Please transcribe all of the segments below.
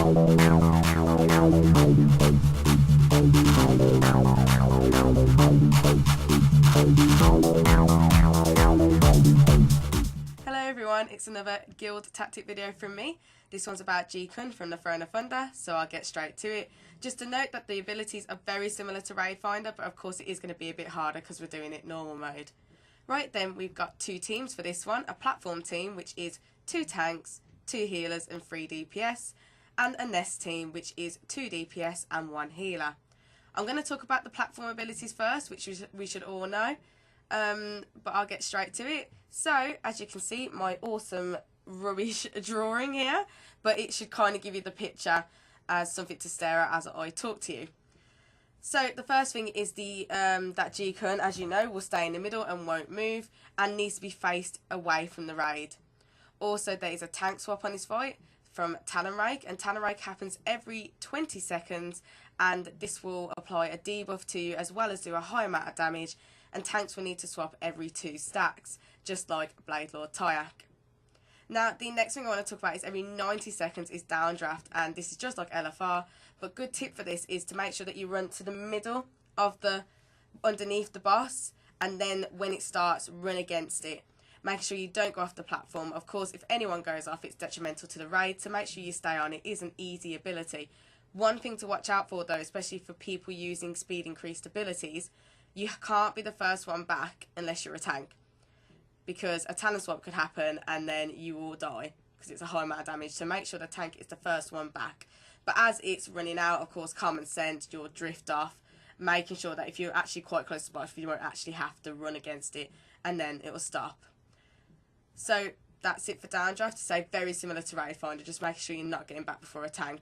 Hello everyone, it's another guild tactic video from me. This one's about Ji-kun from the Throne of Thunder, so I'll get straight to it. Just to note that the abilities are very similar to Raid Finder, but of course it is going to be a bit harder because we're doing it normal mode. Right then, we've got two teams for this one. A platform team, which is 2 tanks, 2 healers and 3 DPS, and a nest team, which is 2 DPS and 1 healer. I'm going to talk about the platform abilities first, which we should all know, but I'll get straight to it. So, as you can see, my awesome rubbish drawing here, but it should kind of give you the picture as something to stare at as I talk to you. So the first thing is that Ji-kun, as you know, will stay in the middle and won't move and needs to be faced away from the raid. Also, there is a tank swap on his fight from Talon Rake, and Talon Rake happens every 20 seconds, and this will apply a debuff to you as well as do a high amount of damage, and tanks will need to swap every 2 stacks, just like Blade Lord Tyak. Now, the next thing I want to talk about is every 90 seconds is downdraft, and this is just like LFR, but good tip for this is to make sure that you run to the middle of underneath the boss, and then when it starts, run against it. Make sure you don't go off the platform. Of course, if anyone goes off, it's detrimental to the raid, so make sure you stay on. It is an easy ability. One thing to watch out for though, especially for people using speed increased abilities, you can't be the first one back unless you're a tank, because a talent swap could happen and then you will die because it's a high amount of damage. So make sure the tank is the first one back. But as it's running out, of course, common sense, you'll drift off, making sure that if you're actually quite close to the boss, you won't actually have to run against it, and then it will stop. So that's it for downdraft. To say very similar to Raid Finder, just making sure you're not getting back before a tank.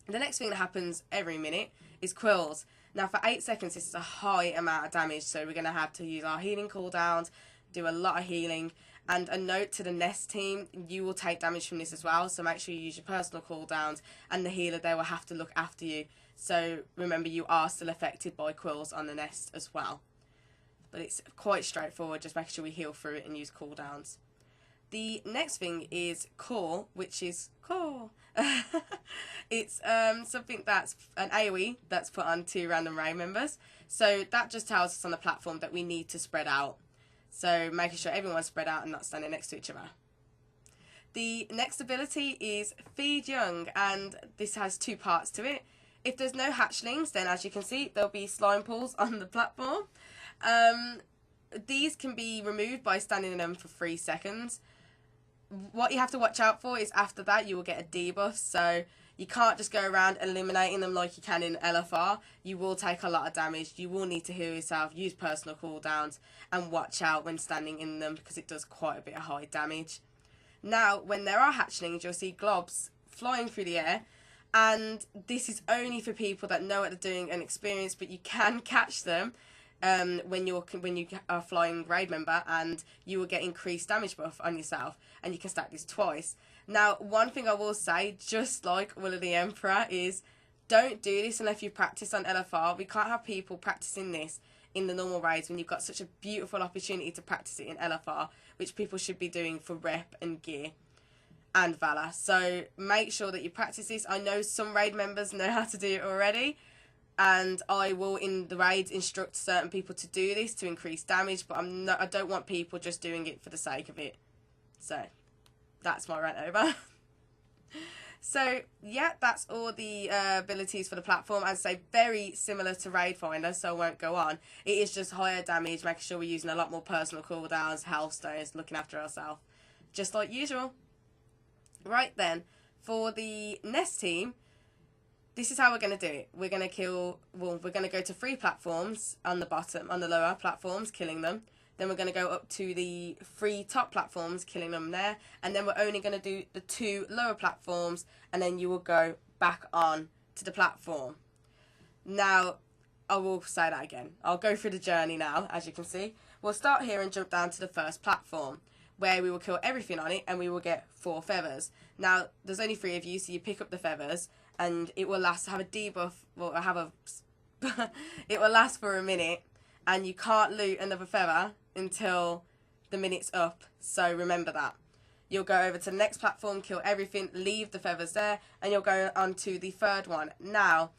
The next thing that happens every minute is quills. Now for 8 seconds, this is a high amount of damage, so we're going to have to use our healing cooldowns, do a lot of healing. And a note to the nest team, you will take damage from this as well, so make sure you use your personal cooldowns, and the healer there will have to look after you. So remember, you are still affected by quills on the nest as well. But it's quite straightforward, just making sure we heal through it and use cooldowns. The next thing is core, which is core. It's something that's an AoE that's put on 2 random raid members. So that just tells us on the platform that we need to spread out. So making sure everyone's spread out and not standing next to each other. The next ability is Feed Young, and this has 2 parts to it. If there's no hatchlings, then as you can see, there'll be slime pools on the platform. These can be removed by standing in them for 3 seconds. What you have to watch out for is after that you will get a debuff, so you can't just go around eliminating them like you can in LFR. You will take a lot of damage, you will need to heal yourself, use personal cooldowns, and watch out when standing in them because it does quite a bit of high damage. Now, when there are hatchlings, you'll see globs flying through the air, and this is only for people that know what they're doing and experienced, but you can catch them when you are flying raid member, and you will get increased damage buff on yourself, and you can stack this twice. Now, one thing I will say, just like Will of the Emperor, is don't do this unless you practice on LFR. We can't have people practicing this in the normal raids when you've got such a beautiful opportunity to practice it in LFR, which people should be doing for rep and gear and Valor. So make sure that you practice this. I know some raid members know how to do it already, and I will in the raids instruct certain people to do this to increase damage, but I don't want people just doing it for the sake of it. So that's my rant over. So yeah, that's all the abilities for the platform. As I say, very similar to Raid Finder, so I won't go on. It is just higher damage, making sure we're using a lot more personal cooldowns, health stones, looking after ourselves, just like usual. Right then, for the nest team, this is how we're going to do it. We're going to go to 3 platforms on the bottom, on the lower platforms, killing them. Then we're going to go up to the 3 top platforms, killing them there. And then we're only going to do the 2 lower platforms, and then you will go back on to the platform. Now, I will say that again. I'll go through the journey now, as you can see. We'll start here and jump down to the first platform, where we will kill everything on it, and we will get 4 feathers. Now, there's only 3 of you, so you pick up the feathers, and it will have a debuff, it will last for a minute, and you can't loot another feather until the minute's up, so remember that. you'll go over to the next platform, kill everything, leave the feathers there, and you'll go on to the third one. Now,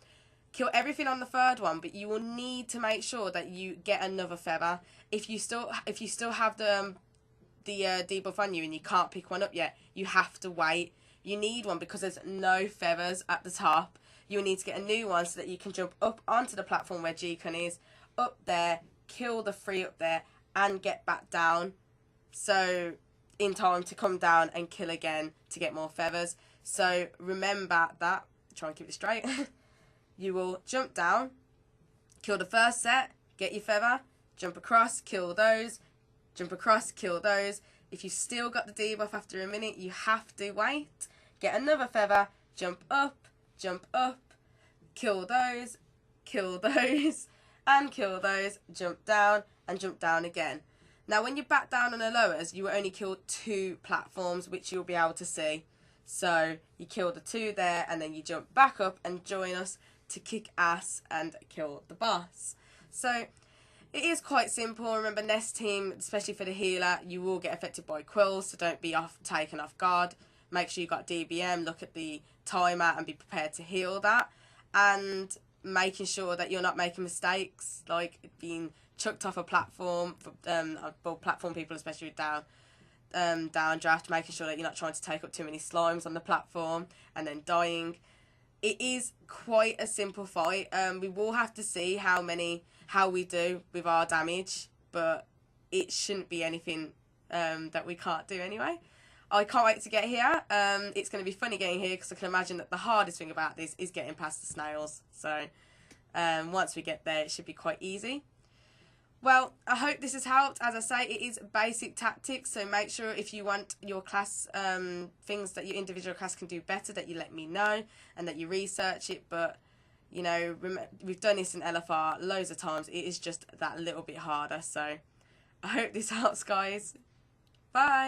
kill everything on the third one, but you will need to make sure that you get another feather. If you still have the debuff on you and you can't pick one up yet, you have to wait. You need one because there's no feathers at the top. You'll need to get a new one so that you can jump up onto the platform where Ji-kun is, up there, kill the 3 up there, and get back down. So in time to come down and kill again to get more feathers. So remember that. Try and keep it straight. You will jump down, kill the first set, get your feather, jump across, kill those, jump across, kill those. If you've still got the debuff after a minute, you have to wait, get another feather, jump up, kill those, and kill those, jump down, and jump down again. Now, when you're back down on the lowers, you will only kill 2 platforms, which you'll be able to see. So you kill the 2 there, and then you jump back up and join us to kick ass and kill the boss. So it is quite simple. Remember, Nest team, especially for the healer, you will get affected by quills, so don't be taken off guard. Make sure you got DBM, look at the timer and be prepared to heal that. And making sure that you're not making mistakes, like being chucked off a platform, for platform people, especially with downdraft, making sure that you're not trying to take up too many slimes on the platform and then dying. It is quite a simple fight. We will have to see how we do with our damage, but it shouldn't be anything that we can't do anyway. I can't wait to get here. It's going to be funny getting here because I can imagine that the hardest thing about this is getting past the snails. So once we get there, it should be quite easy. Well, I hope this has helped. As I say, it is basic tactics, so make sure if you want your class, things that your individual class can do better, that you let me know and that you research it. But, you know, we've done this in LFR loads of times. It is just that little bit harder. So I hope this helps, guys. Bye.